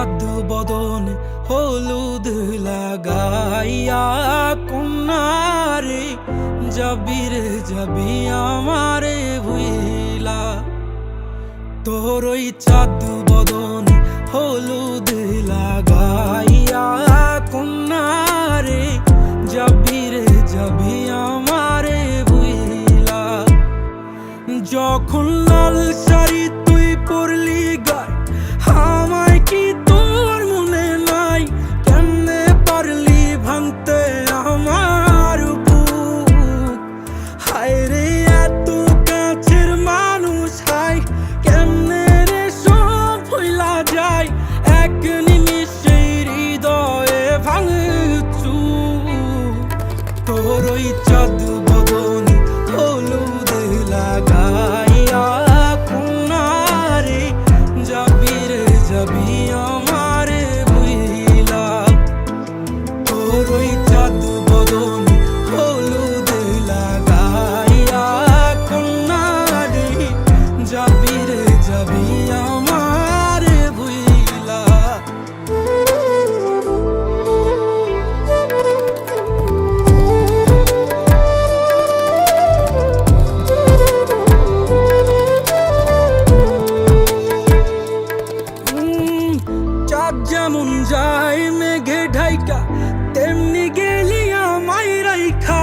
চাঁদ বদন হলুদ লাগাইয়া কন্যারে যাবি রে যাবি আমারে ভুইলা। তোর ওই চাঁদ বদন হলুদ লাগাইয়া কন্যারে যাবি রে যাবি আমারে ভুইলা। যখন লাল শাড়ি তুই পরলি গায় আমায় কি তোর মনে নাই? কেমনে পারলি ভাঙতে আমার বুক? হায় রে এত কাছের মানুষ, হায় কেমনে রে সব ভুইলা যায় এক নিমিষে হৃদয়ে ভাঙচু। তোর ওই চাঁদ বদন হলুদ লাগাইয়া কন্যারে যাবি রে যাবি আমারে ভুইলা। তোর ওই চাঁদ বদন হলুদ লাগাইয়া কন্যারে যাবি রে যাবি আমারে ভুইলা। চাঁদ যেমন যায় মেঘে ঢাইকা তেমনি গেলি আমায় রাইখা,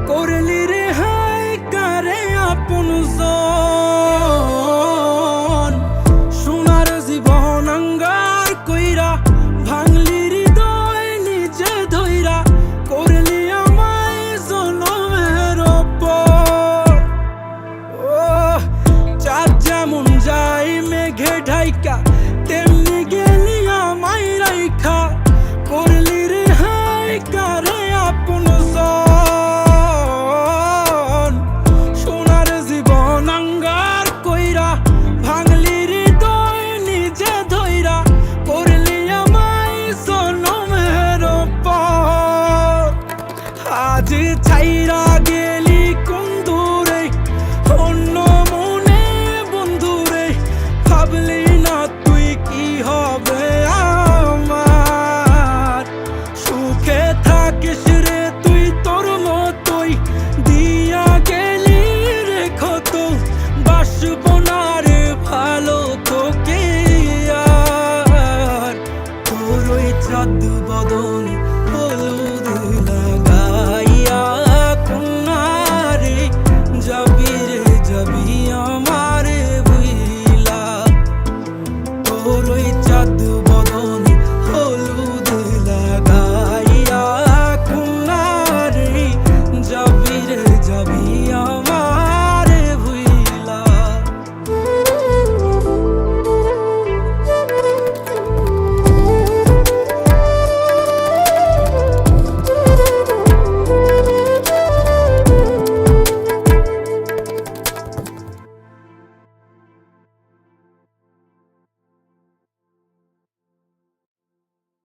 করলি রে হায় কারে আপন জন। সোনার জীবন আঙ্গার কইরা ভাঙলি হৃদয় নিজে ধইরা, করলি আমায় জনমের ওপর। ও চাঁদ যেমন যায় মেঘে ঢাইকা তেমনি গেলি আমায় রাইখা, করলি রে হায় কারে আপন জন। সোনার জীবন আঙ্গার কইরা ভাঙলি হৃদয় নিজে ধইরা, করলি আমায় জনমের ওপর। আজ ছাইরা গেলি কোন দূরে অন্য মনে বন্ধুরে, ভাবলি না তুই কি হবে আমার? সুখে থাকিস রে তুই তোর মতোই, দিয়া গেলি রে ক্ষত, বাসব না রে ভালো তোকে আর। তোর ওই চাঁদ বদন